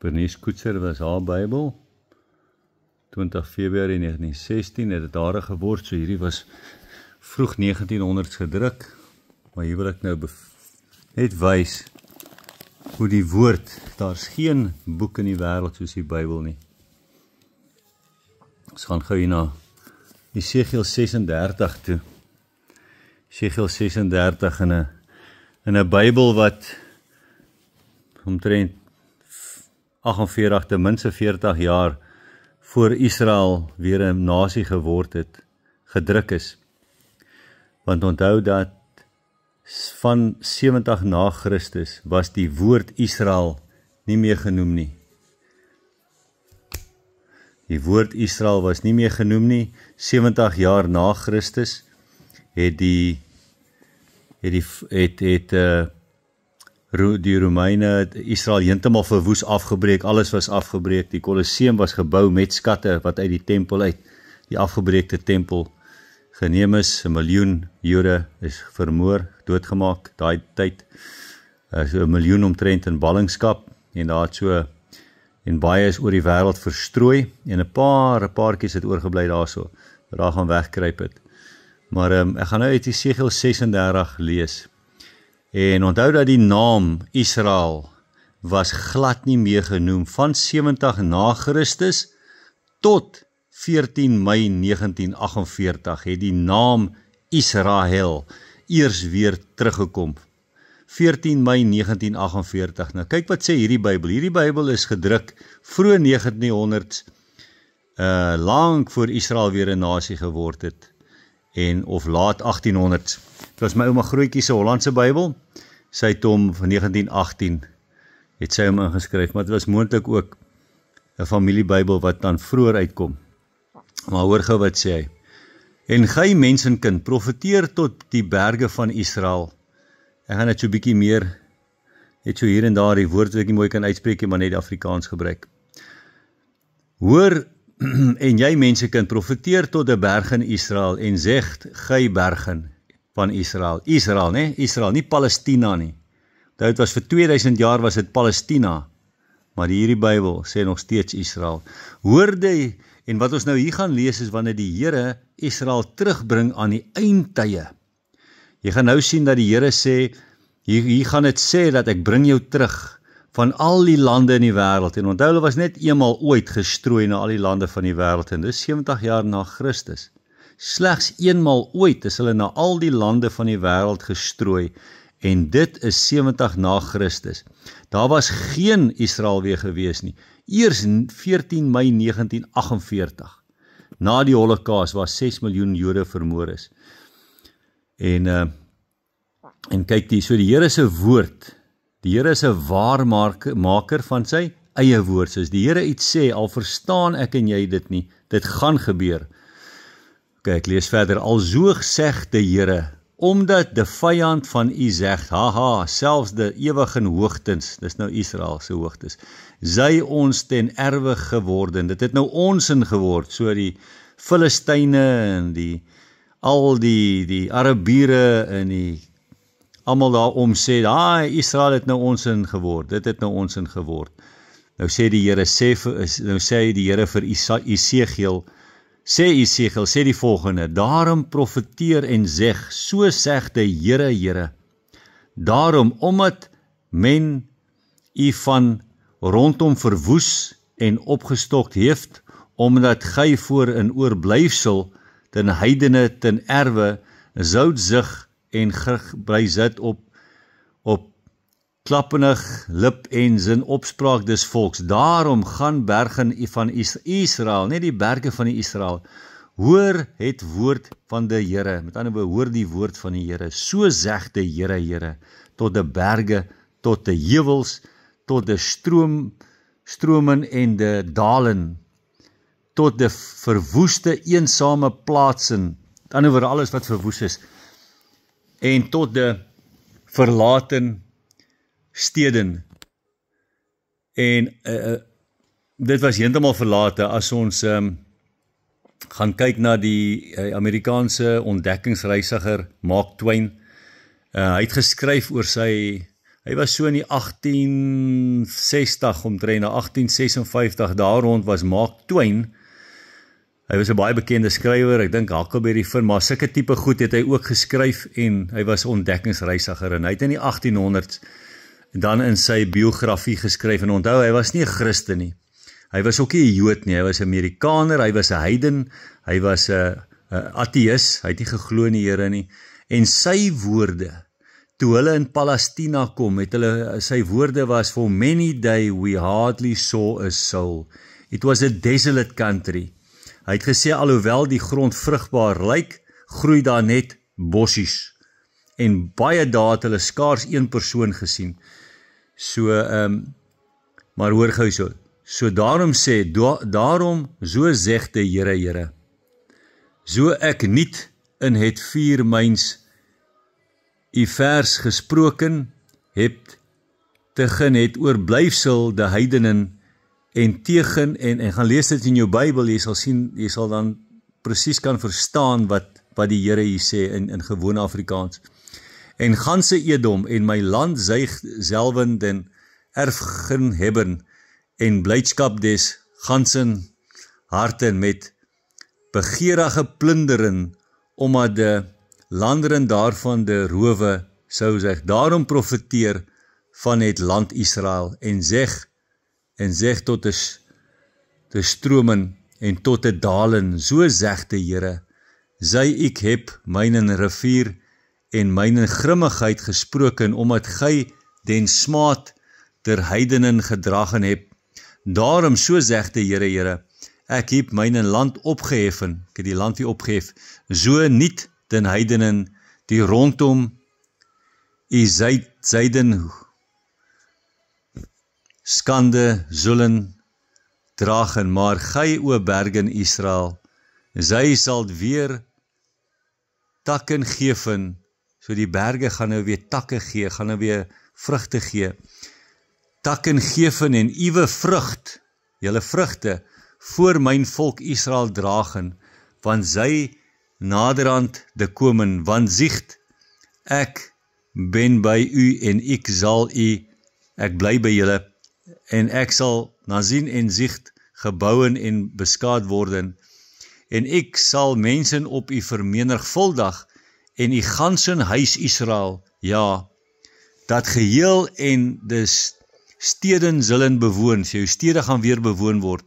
Bernice Koetser was haar Bybel, 20 Februarie 1916 het dit daar geword, so hierdie was vroeg 1900s gedruk, maar hier wil ek nou net wys hoe die woord, daar's geen boek in die wêreld soos die Bybel nie. Ons gaan gou hier na Jesegiel 36 toe. Jesegiel 36 in 'n Bybel wat omtrent 48 ten minste 40 jaar voor Israel weer 'n nasie geword het, gedruk is. Want onthou dat van 70 na Christus was die woord Israel nie meer genoem nie. Die woord Israel was nie meer genoem nie. 70 jaar na Christus het die Romeine Israel heeltemal verwoes, afgebreek, alles was afgebreek, die Kolosseum was gebou met skatte wat uit die tempel uit, die afgebreekte tempel geneem is, 1 miljoen Jode is vermoor, doodgemaak, daai tyd, so 1 miljoen omtrent in ballingskap, en daar het so, en baie is oor die wêreld verstrooi, en 'n paartjies het oorgebly daarso, wat daar gaan wegkruip het. Maar ek gaan nou uit Jesegiel 36 lees, en onthou dat die naam Israel was glad nie meer genoem, van 70 na Christus tot 14 Mei 1948 het die naam Israel eers weer teruggekom. 14 Mei 1948. Nou kyk wat sê hierdie Bybel. Hierdie Bybel is gedruk vroeg 1900s, lang voor Israel weer 'n nasie geword het, of laat 1800s. Dit was my ouma Grootjie se Hollandse Bybel. Sy het hom van 1918 het sy hom ingeskryf, maar dit was moontlik ook 'n familiebybel wat dan vroeër uitkom. Maar hoor gou wat sê hy. En gij mensenkind, profeteer tot die berge van Israel. Ek gaan net so 'n bietjie meer, net so hier en daar die woord wat ek nie mooi kan uitspreek, maar net die Afrikaans gebruik. Hoor, en jy mensenkind, profeteer tot die berg in Israel, en zeg, gij bergen van Israel. Israel, né? Israel, nie Palestina nie. Dit was vir 2000 jaar was dit Palestina, maar hierdie Bybel sê nog steeds Israel. Hoorde, en wat ons nou hier gaan lees is wanneer die Here Israel terugbring aan die eindtye. Jy gaan nou sien dat die Here sê, hier gaan dit sê dat ek bring jou terug van al die lande in die wêreld. En onthou, hulle was net eenmal ooit gestrooi na al die lande van die wêreld, en dis 70 jaar na Christus. Slegs eenmal ooit is hulle na al die lande van die wêreld gestrooi, en dit is 70 na Christus. Daar was geen Israel weer gewees nie. Eers 14 Mei 1948, na die Holocaust, waar 6 miljoen Jode vermoor is. En kyk, so die Here se woord, die Here is 'n waarmaker van sy eie woord. So as die Here iets sê, al verstaan ek en jy dit nie, dit gaan gebeur. Okay, ek lees verder. Also seg die Here, omdat die vyand van u zeg, haha, selfs die ewigen hoogtens, dis nou Israel se hoogtes, sy ons ten erwe geworden, dit het nou ons in geword, so die Filistyne en al die Arabiere en almal daarom sê, Israel het nou ons in geword, dit het nou ons in geword. Nou sê die Here, sê die Here vir Esegiel, sê die volgende, daarom profeteer en zeg, so seg die Here, daarom, omdat men u van rondom verwoes en opgestokt heeft, omdat gij voor een oorblyfsel den heidene ten erwe zout zich en bly sit op klappenig lip en sin opspraak des volks. Daarom gaan bergen van Israel, net die berge van die Israel, hoor het woord van die Here, met ander woorde, hoor die woord van die Here, so zeg die Here, tot die berge, tot die heuwels, tot die stromen en die dalen, tot die verwoeste eensame plaatsen, met ander woorde, alles wat verwoes is, en tot die verlaten steden. En dit was heeltemal verlate as ons gaan kyk na die Amerikaanse ontdekkingsreisiger Mark Twain. Hy het geskryf oor sy Hy was so in die 1860 omtrent, 1856, daar rond was Mark Twain. Hy was 'n baie bekende skrywer, ek dink Huckleberry Finn, maar sulke tipe goed het hy ook geskryf en hy was ontdekkingsreisiger en hy het in die 1800s dan in sy biografie geskryf en onthou, hy was nie 'n Christen nie. Hy was ook nie 'n Jood nie, hy was 'n Amerikaner, hy was 'n heiden, hy was 'n ateïs, hy het nie geglo in die Here nie. En sy woorde, toe hulle in Palestina kom, sy woorde was, for many days we hardly saw a soul. It was a desolate country. Hy het gesê, alhoewel die grond vrugbaar lyk, groei daar net bossies. En baie dae het hulle skaars een persoon gesien. So, maar hoor gou so. So daarom sê, daarom so zeg die Here, so ek niet in het 4 myns die vers gesproken hebt, tegen het oorblyfsel de heidenen en tegen, en gaan lees dit in jou Bybel, jy sal sien, jy sal dan presies kan verstaan wat die Here hier sê in gewone Afrikaans. En ganse Edom en my land zuig zelven den erfgen hebben en blydskap des gansen harten met begeerige plunderen omdat de landeren daarvan de rowe sou zeg. Daarom profeteer van het land Israel en zeg tot de stromen en tot de dalen, so zegt de Here, zij ik heb mynen rivier en myne grimmigheid gesproken, omdat gij den smaad der heidenen gedragen hebt. Daarom, so zegt de Here, ek heb myne land opgeheffen, ek het die land weer opgehef, so niet den heidenen, die rondom die zijden skande zullen dragen, maar gij, o bergen Israel, zij sal weer takken geven, so die berge gaan nou weer takke gee, gaan nou weer vrugte gee, takken geven en uwe vrucht, julle vrugte, voor myn volk Israel dragen, want sy naderhand de komen, want zicht, ek ben by u en ek sal u, ek bly by julle, en ek sal nazien en zicht gebouwen en beskaad worden, en ek sal mensen op u vermenigvuldig, en die ganse huis Israel, ja, dat geheel en de steden zullen bewoon, so jou stede gaan weer bewoon word,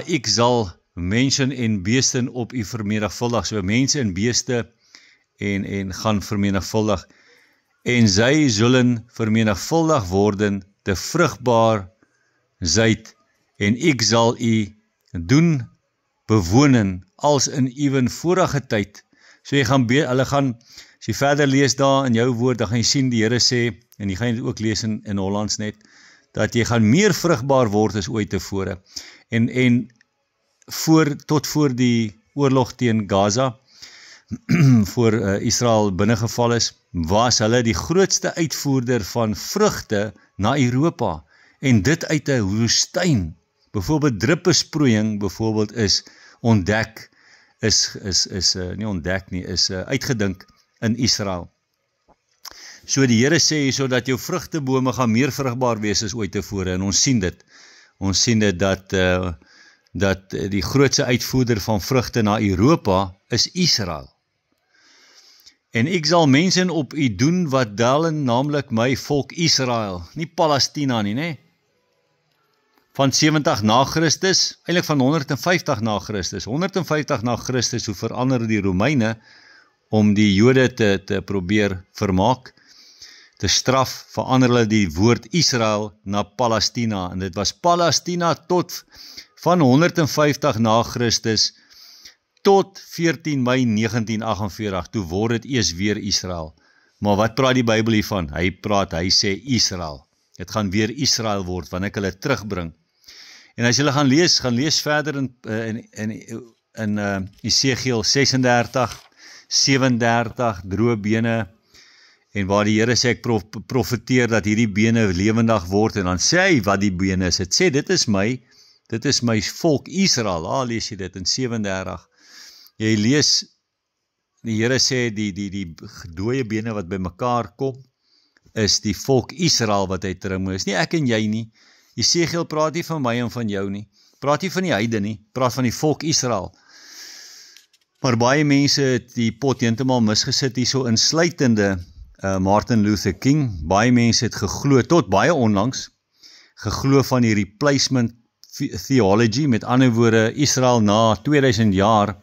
ek sal mensen en beesten op u vermenigvuldig, so mense en beeste en gaan vermenigvuldig, en zij zullen vermenigvuldig worden, te vrugbaar zijt, en ek sal u doen bewonen, als in uw vorige tyd. So hulle gaan, as jy verder lees daar in jou woord, dan gaan jy sien die Here sê, en jy gaan dit ook lees in Hollands net, dat jy gaan meer vrugbaar word as ooit tevore. En tot voor die oorlog teen Gaza, voor Israel binnengeval is, was hulle die grootste uitvoerder van vrugte na Europa, en dit uit 'n woestyn, byvoorbeeld druppelsproeiing, byvoorbeeld is ontdek, nie ontdek nie, is uitgedink in Israel. So die Here sê so dat jou vrugtebome gaan meer vrugbaar wees as ooit tevore, en ons sien dit dat die grootste uitvoerder van vrugte na Europa is Israel. En ek sal mense op u doen wat dalen, naamlik my volk Israel, nie Palestina nie, né? Van 70 na Christus, eintlik van 150 na Christus. 150 na Christus, hoe verander die Romeine om die Jode te probeer vermaak, te straf, verander hulle die woord Israel na Palestina, en dit was Palestina tot van 150 na Christus tot 14 Mei 1948, toe word dit eers weer Israel. Maar wat praat die Bybel hiervan? Hy sê Israel. Het gaan weer Israel word, wanneer ek hulle terugbring. En as julle gaan lees verder in Esegiel 36, 37, droë bene, en waar die Here sê, ek profeteer dat hierdie bene lewendig word, en dan sê hy wat die bene is. Het sê, dit is my volk Israel, lees jy dit in 37, jy lees, die Here sê, die dooie bene wat by mekaar kom, is die volk Israel wat hy terugbring. Is nie ek en jy nie. Jesegiel praat nie van my en van jou nie. Praat nie van die heidene nie. Praat van die volk Israel. Maar baie mense het die pot heeltemal misgesit hierso, insluitende Martin Luther King. Baie mense het geglo, tot baie onlangs, geglo van die replacement theology, met ander woorde, Israel na 2000 jaar,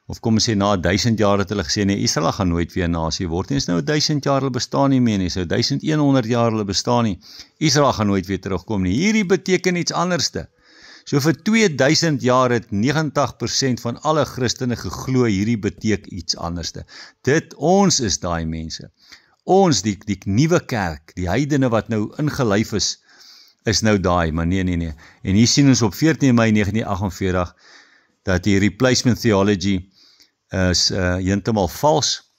of kom ons sê na 1000 jaar het hulle gesê, nee, Israel gaan nooit weer 'n nasie word nie, is nou 1000 jaar hulle bestaan nie meer nie, is nou 1100 jaar hulle bestaan nie, Israel gaan nooit weer terugkom nie, hierdie beteken iets anderste. So vir 2000 jaar het 90% van alle Christene geglo, hierdie beteken iets anderste. Ons is daai mense. Ons, die nuwe kerk, die heidene wat nou ingelyf is nou daai, maar nee. En hier sien ons op 14 Mei 1948, dat die replacement theology is heeltemal vals.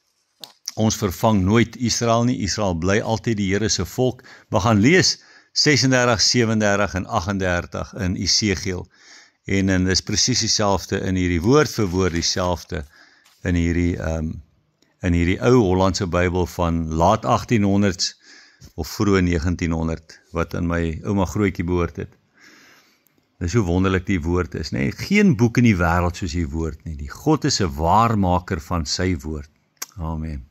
Ons vervang nooit Israel nie, Israel bly altyd die Here se volk. We gaan lees 36, 37 en 38 in Esegiel. En dis presies dieselfde in hierdie woord vir woord dieselfde in hierdie ou Hollandse Bybel van laat 1800s of vroeë 1900 wat aan my ouma grootjie behoort het. Dis hoe wonderlik die woord is, nee, geen boek in die wêreld soos die woord nie. Die God is 'n waarmaker van sy woord. Amen.